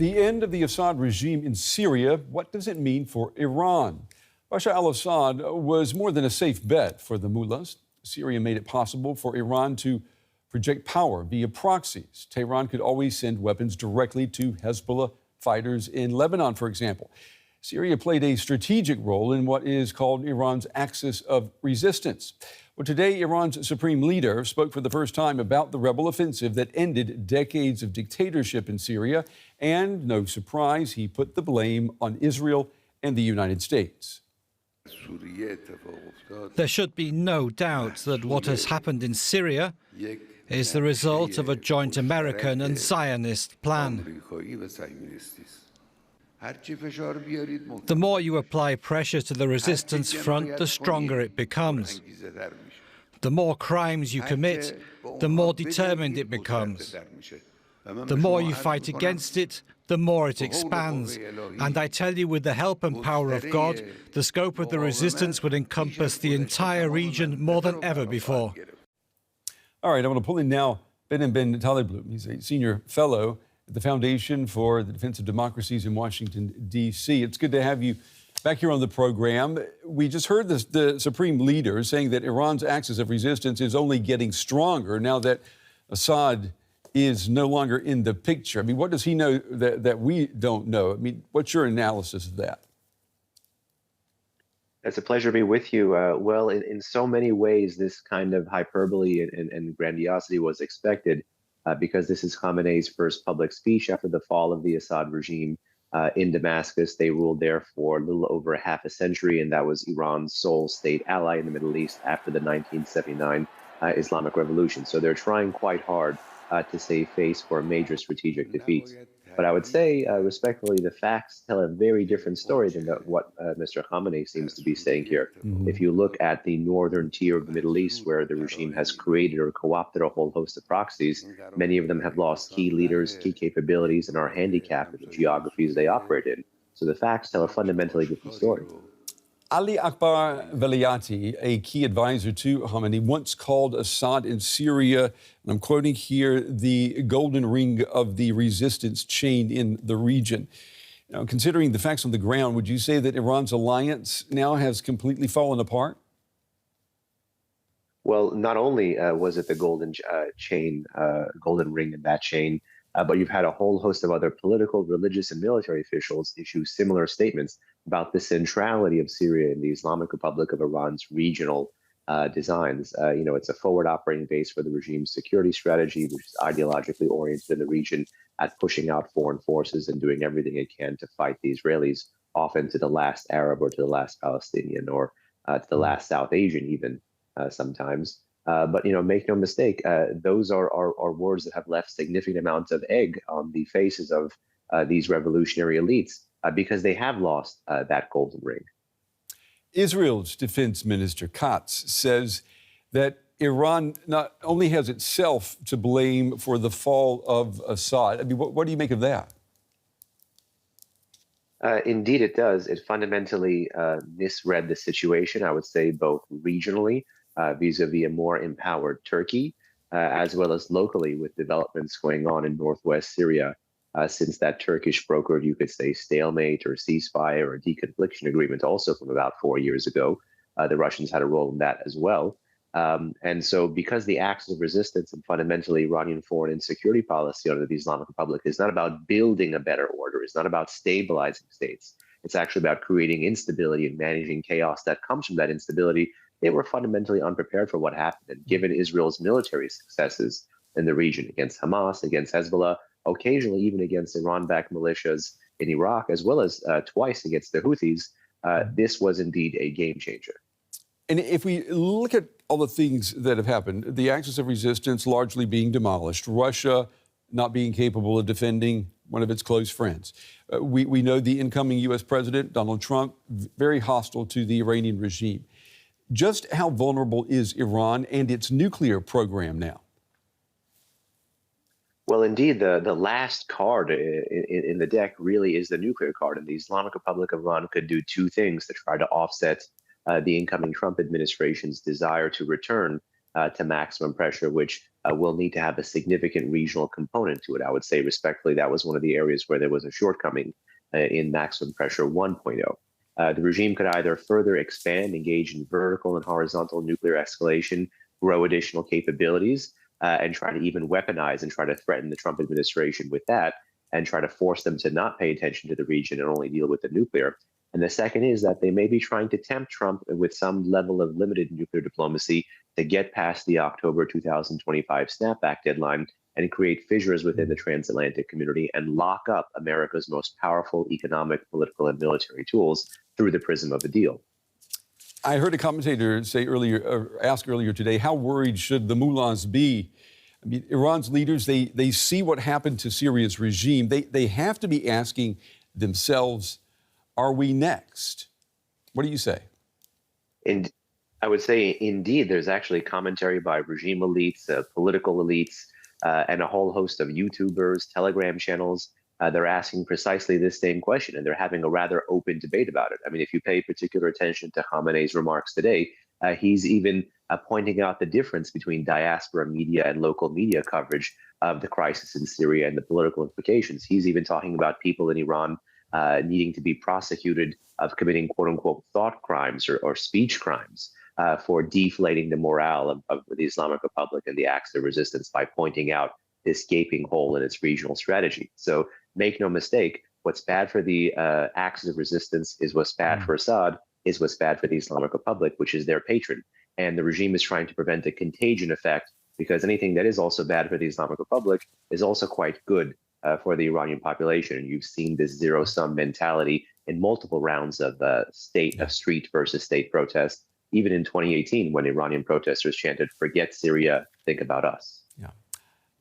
The end of the Assad regime in Syria, what does it mean for Iran? Bashar al-Assad was more than a safe bet for the mullahs. Syria made it possible for Iran to project power via proxies. Tehran could always send weapons directly to Hezbollah fighters in Lebanon, for example. Syria played a strategic role in what is called Iran's axis of resistance. Well, today, Iran's supreme leader spoke for the first time about the rebel offensive that ended decades of dictatorship in Syria. And no surprise, he put the blame on Israel and the United States. There should be no doubt that what has happened in Syria is the result of a joint American and Zionist plan. The more you apply pressure to the resistance front, the stronger it becomes. The more crimes you commit, the more determined it becomes. The more you fight against it, the more it expands. And I tell you, with the help and power of God, the scope of the resistance would encompass the entire region more than ever before. All right, I want to pull in now Behnam Ben Taleblu. He's a senior fellow at the Foundation for the Defense of Democracies in Washington, D.C. It's good to have you back here on the program. We just heard the Supreme Leader saying that Iran's axis of resistance is only getting stronger now that Assad is no longer in the picture. I mean, what does he know that we don't know? I mean, what's your analysis of that? It's a pleasure to be with you. Well, in so many ways, this kind of hyperbole and grandiosity was expected because this is Khamenei's first public speech after the fall of the Assad regime in Damascus. They ruled there for a little over half a century, and that was Iran's sole state ally in the Middle East after the 1979 Islamic Revolution. So they're trying quite hard to save face for a major strategic defeat. But I would say, respectfully, the facts tell a very different story than what Mr. Khamenei seems to be saying here. If you look at the northern tier of the Middle East, where the regime has created or co-opted a whole host of proxies, many of them have lost key leaders, key capabilities, and are handicapped in the geographies they operate in. So the facts tell a fundamentally different story. Ali Akbar Velayati, a key advisor to Khamenei, once called Assad in Syria, and I'm quoting here, the golden ring of the resistance chain in the region. Now, considering the facts on the ground, would you say that Iran's alliance now has completely fallen apart? Well, not only was it the golden golden ring in that chain, but you've had a whole host of other political, religious, and military officials issue similar statements about the centrality of Syria in the Islamic Republic of Iran's regional designs. It's a forward operating base for the regime's security strategy, which is ideologically oriented in the region at pushing out foreign forces and doing everything it can to fight the Israelis, often to the last Arab or to the last Palestinian or to the last South Asian even sometimes. But make no mistake, those are words that have left significant amounts of egg on the faces of these revolutionary elites because they have lost that golden ring. Israel's defense minister, Katz, says that Iran not only has itself to blame for the fall of Assad. I mean, what do you make of that? Indeed, it does. It fundamentally misread the situation, I would say, both regionally, vis-a-vis a more empowered Turkey, as well as locally with developments going on in northwest Syria since that Turkish brokered, you could say, stalemate or ceasefire or deconfliction agreement also from about 4 years ago. The Russians had a role in that as well. And so because the axis of resistance and fundamentally Iranian foreign and security policy under the Islamic Republic is not about building a better order, it's not about stabilizing states, it's actually about creating instability and managing chaos that comes from that instability. They were fundamentally unprepared for what happened. And given Israel's military successes in the region against Hamas, against Hezbollah, occasionally even against Iran-backed militias in Iraq, as well as twice against the Houthis, this was indeed a game changer. And if we look at all the things that have happened, the axis of resistance largely being demolished, Russia not being capable of defending one of its close friends. We know the incoming U.S. president, Donald Trump, very hostile to the Iranian regime. Just how vulnerable is Iran and its nuclear program now? Well, indeed, the last card in the deck really is the nuclear card. And the Islamic Republic of Iran could do two things to try to offset the incoming Trump administration's desire to return to maximum pressure, which will need to have a significant regional component to it. I would say respectfully, that was one of the areas where there was a shortcoming in maximum pressure 1.0. The regime could either further expand, engage in vertical and horizontal nuclear escalation, grow additional capabilities, and try to even weaponize and try to threaten the Trump administration with that, and try to force them to not pay attention to the region and only deal with the nuclear. And the second is that they may be trying to tempt Trump with some level of limited nuclear diplomacy to get past the October 2025 snapback deadline and create fissures within the transatlantic community and lock up America's most powerful economic, political, and military tools through the prism of a deal. I heard a commentator say ask earlier today, how worried should the mullahs be? I mean, Iran's leaders, they see what happened to Syria's regime. They have to be asking themselves, are we next? What do you say? And I would say, indeed, there's actually commentary by regime elites, political elites, and a whole host of YouTubers, Telegram channels. They're asking precisely this same question, and they're having a rather open debate about it. I mean, if you pay particular attention to Khamenei's remarks today, he's even pointing out the difference between diaspora media and local media coverage of the crisis in Syria and the political implications. He's even talking about people in Iran needing to be prosecuted of committing quote-unquote thought crimes or speech crimes for deflating the morale of the Islamic Republic and the acts of resistance by pointing out this gaping hole in its regional strategy. So make no mistake, what's bad for the acts of resistance is what's bad for Assad, is what's bad for the Islamic Republic, which is their patron. And the regime is trying to prevent a contagion effect, because anything that is also bad for the Islamic Republic is also quite good for the Iranian population. And you've seen this zero-sum mentality in multiple rounds of street versus state protests, even in 2018 when Iranian protesters chanted, "Forget Syria, think about us." Yeah.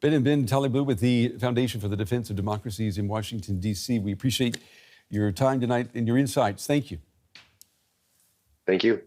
Behnam Ben Taleblu with the Foundation for the Defense of Democracies in Washington, D.C. We appreciate your time tonight and your insights. Thank you. Thank you.